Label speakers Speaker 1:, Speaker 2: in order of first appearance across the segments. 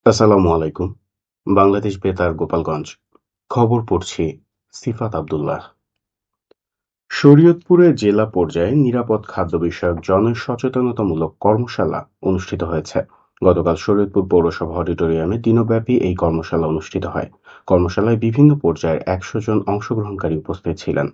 Speaker 1: আসসালামু আলাইকুম। বাংলাদেশ বেতার গোপালগঞ্জ। খবর পড়ছি সিফাত আবদুল্লাহ। শরীয়তপুরে জেলা পর্যায়ে নিরাপদ খাদ্য বিষয়ক জনসচেতনতামূলক কর্মশালা অনুষ্ঠিত হয়েছে। গতকাল শরীয়তপুর পৌরসভা অডিটোরিয়ামে দিনব্যাপী এই কর্মশালা অনুষ্ঠিত হয়। কর্মশালায় বিভিন্ন পর্যায়ের ১০০ জন অংশগ্রহণকারী উপস্থিত ছিলেন।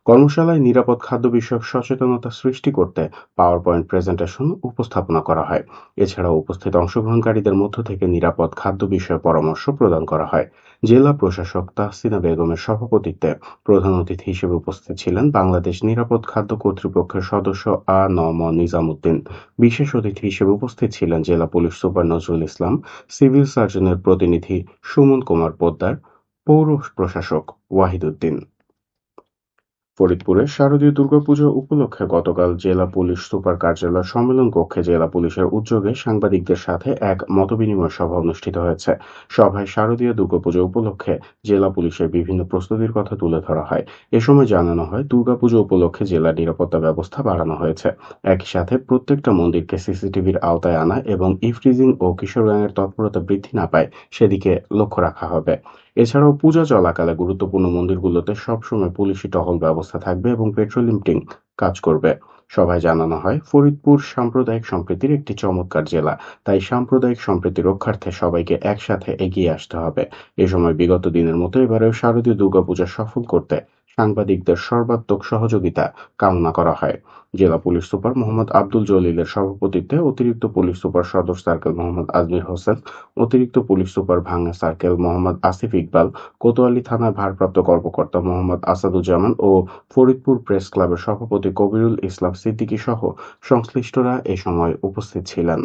Speaker 1: কর্মশালায় নিরাপদ খাদ্য বিষয়ক সচেতনতা সৃষ্টি করতে পাওয়ার পয়েন্ট প্রেজেন্টেশন উপস্থাপনা করা হয়। এছাড়াও উপস্থিত অংশগ্রহণকারীদের মধ্য থেকে নিরাপদ খাদ্য বিষয়ে পরামর্শ প্রদান করা হয়। জেলা প্রশাসক তাহসিনা বেগমের সভাপতিত্বে প্রধান অতিথি হিসেবে উপস্থিত ছিলেন বাংলাদেশ নিরাপদ খাদ্য কর্তৃপক্ষের সদস্য আ.ন.ম. নিজামুদ্দিন। বিশেষ অতিথি হিসেবে উপস্থিত ছিলেন জেলা police super Nazrul Islam, civil সার্জনের প্রতিনিধি সুমন কুমার পোদ্দার, পৌর প্রশাসক ওয়াহিদ উদ্দিন। ফরিদপুরে শারদীয় দুর্গাপুজো উপলক্ষে গতকাল জেলা পুলিশ সুপার কার্যালয় সম্মেলন কক্ষে জেলা পুলিশের উদ্যোগে সাংবাদিকদের সাথে এক মতবিনিময় সভা অনুষ্ঠিত হয়েছে। সভায় শারদীয় দুর্গাপুজো উপলক্ষে জেলা পুলিশের বিভিন্ন প্রস্তুতির কথা তুলে ধরা হয়। এ সময় জানানো হয়, দুর্গাপুজো উপলক্ষে জেলার নিরাপত্তা ব্যবস্থা বাড়ানো হয়েছে। একই সাথে প্রত্যেকটা মন্দিরকে সিসিটিভির আওতায় আনা এবং ইফটিজিং ও কিশোরগঞ্জের তৎপরতা বৃদ্ধি না পায় সেদিকে লক্ষ্য রাখা হবে। এছাড়াও পূজা চলাকালে গুরুত্বপূর্ণ মন্দিরগুলোতে সবসময় পুলিশি টহল ব্যবস্থা থাকবে এবং পেট্রোলিং টিম কাজ করবে। সভায় জানানো হয়, ফরিদপুর সাম্প্রদায়িক সম্প্রীতির একটি চমৎকার জেলা, তাই সাম্প্রদায়িক সম্প্রীতি রক্ষার্থে সবাইকে একসাথে এগিয়ে আসতে হবে। এ সময় বিগত দিনের মতো এবারেও শারদীয় দুর্গাপূজা সফল করতে সাংবাদিকদের সর্বাত্মক সহযোগিতা কামনা করা হয়। জেলা পুলিশ সুপার মোহাম্মদ আব্দুল জলিলের সভাপতিত্বে অতিরিক্ত পুলিশ সুপার সদর সার্কেল মোহাম্মদ আজমির হোসেন, অতিরিক্ত পুলিশ সুপার ভাঙ্গা সার্কেল মোহাম্মদ আসিফ ইকবাল, কোতোয়ালী থানার ভারপ্রাপ্ত কর্মকর্তা মোহাম্মদ আসাদুজ্জামান ও ফরিদপুর প্রেস ক্লাবের সভাপতি কবিরুল ইসলাম সিদ্দিকী সহ সংশ্লিষ্টরা এ সময় উপস্থিত ছিলেন।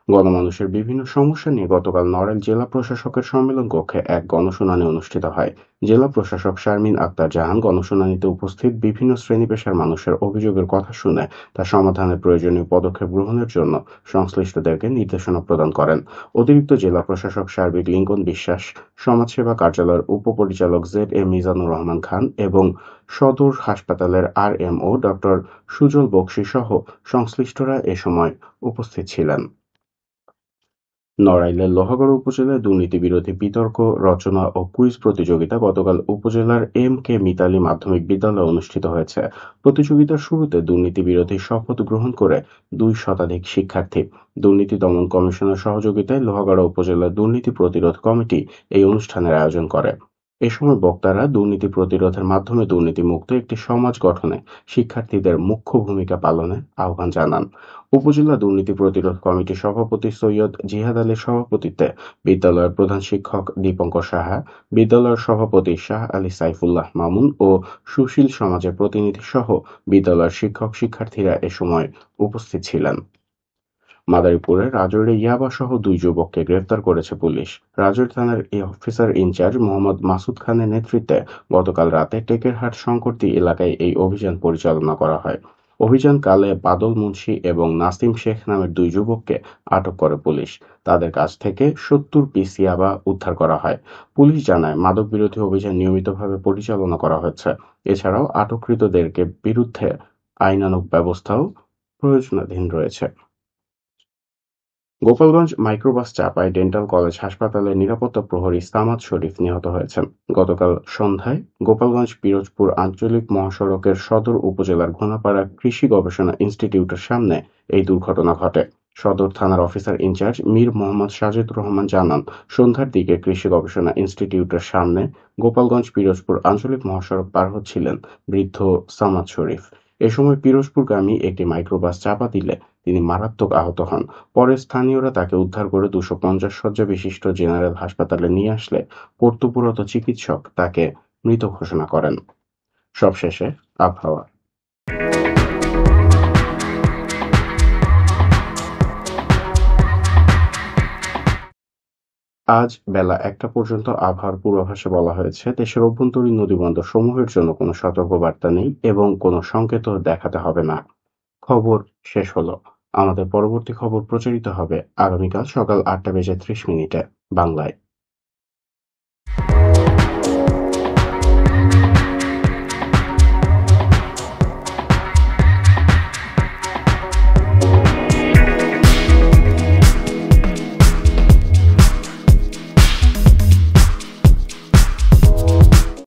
Speaker 1: গণমানুষের বিভিন্ন সমস্যা নিয়ে গতকাল নড়াইল জেলা প্রশাসকের সম্মেলন কক্ষে এক গণশুনানি অনুষ্ঠিত হয়। জেলা প্রশাসক শারমিন আক্তার জাহান গণশুনানিতে উপস্থিত বিভিন্ন শ্রেণী পেশার মানুষের অভিযোগের কথা শুনে তা সমাধানের প্রয়োজনীয় পদক্ষেপ গ্রহণের জন্য সংশ্লিষ্টদেরকে নির্দেশনা প্রদান করেন। অতিরিক্ত জেলা প্রশাসক সার্বিক লিঙ্কন বিশ্বাস, সমাজসেবা কার্যালয়ের উপপরিচালক জেড.এ. মিজানুর রহমান খান এবং সদর হাসপাতালের আরএমও ডক্টর সুজল বক্সী সহ সংশ্লিষ্টরা এ সময় উপস্থিত ছিলেন। নড়াইলের লোহাগড়া উপজেলায় দুর্নীতিবিরোধী বিতর্ক রচনা ও কুইজ প্রতিযোগিতা গতকাল উপজেলার এম.কে. মিতালী মাধ্যমিক বিদ্যালয়ে অনুষ্ঠিত হয়েছে। প্রতিযোগিতার শুরুতে দুর্নীতিবিরোধী শপথ গ্রহণ করে ২ শতাধিক শিক্ষার্থী। দুর্নীতি দমন কমিশনের সহযোগিতায় লোহাগড়া উপজেলা দুর্নীতি প্রতিরোধ কমিটি এই অনুষ্ঠানের আয়োজন করে। এ সময় বক্তারা দুর্নীতি প্রতিরোধের মাধ্যমে দুর্নীতিমুক্ত একটি সমাজ গঠনে শিক্ষার্থীদের মুখ্য ভূমিকা পালনের আহ্বান জানান। উপজেলা দুর্নীতি প্রতিরোধ কমিটির সভাপতি সৈয়দ জিহাদ আলীর সভাপতিত্বে বিদ্যালয়ের প্রধান শিক্ষক দীপঙ্কর সাহা, বিদ্যালয়ের সভাপতি শাহ আলী সাইফুল্লাহ মামুন ও সুশীল সমাজের প্রতিনিধি সহ বিদ্যালয়ের শিক্ষক শিক্ষার্থীরা এ সময় উপস্থিত ছিলেন। মাদারীপুরে রাজৈরে ইয়াবাসহ ২ যুবককে গ্রেপ্তার করেছে পুলিশ। রাজৈর থানার অফিসার ইনচার্জ মোহাম্মদ মাসুদ খানের নেতৃত্বে গতকাল রাতে টেকেরহাট শঙ্করদী এলাকায় এই অভিযান পরিচালনা করা হয়। অভিযানকালে বাদল মুন্সি এবং নাসিম শেখ নামের ২ যুবককে আটক করে পুলিশ। তাদের কাছ থেকে ৭০ পিস ইয়াবা উদ্ধার করা হয়। পুলিশ জানায়, মাদক বিরোধী অভিযান নিয়মিতভাবে পরিচালনা করা হচ্ছে। এছাড়াও আটককৃতদের বিরুদ্ধে আইনানুগ ব্যবস্থাও প্রয়োজনাধীন রয়েছে। গোপালগঞ্জ মাইক্রোবাস চাপায় ডেন্টাল কলেজ হাসপাতালের নিরাপত্তা প্রহরী সামাদ শরীফ নিহত হয়েছেন। গতকাল সন্ধ্যায় গোপালগঞ্জ পিরোজপুর আঞ্চলিক মহাসড়কের সদর উপজেলার ঘোনাপাড়া কৃষি গবেষণা ইনস্টিটিউটের সামনে এই দুর্ঘটনা ঘটে। সদর থানার অফিসার ইনচার্জ মীর মোহাম্মদ সাজেদুর রহমান জানান, সন্ধ্যার দিকে কৃষি গবেষণা ইনস্টিটিউটের সামনে গোপালগঞ্জ পিরোজপুর আঞ্চলিক মহাসড়ক পার হচ্ছিলেন বৃদ্ধ সামাদ শরীফ। এ সময় পিরোজপুরগামী একটি মাইক্রোবাস চাপা দিলে তিনি মারাত্মক আহত হন। পরে স্থানীয়রা তাকে উদ্ধার করে ২৫০ শয্যা বিশিষ্ট জেনারেল হাসপাতালে নিয়ে আসলে কর্তব্যরত চিকিৎসক তাকে মৃত ঘোষণা করেন। সবশেষে আবহাওয়া। আজ বেলা ১টা পর্যন্ত আবহাওয়ার পূর্বাভাসে বলা হয়েছে, দেশের অভ্যন্তরীণ নদীবন্দর সমূহের জন্য কোনো সতর্কবার্তা নেই এবং কোনো সংকেতও দেখাতে হবে না। খবর শেষ হলো। আমাদের পরবর্তী খবর প্রচারিত হবে আগামীকাল সকাল ৮টা বেজে ৩০ মিনিটে বাংলায়।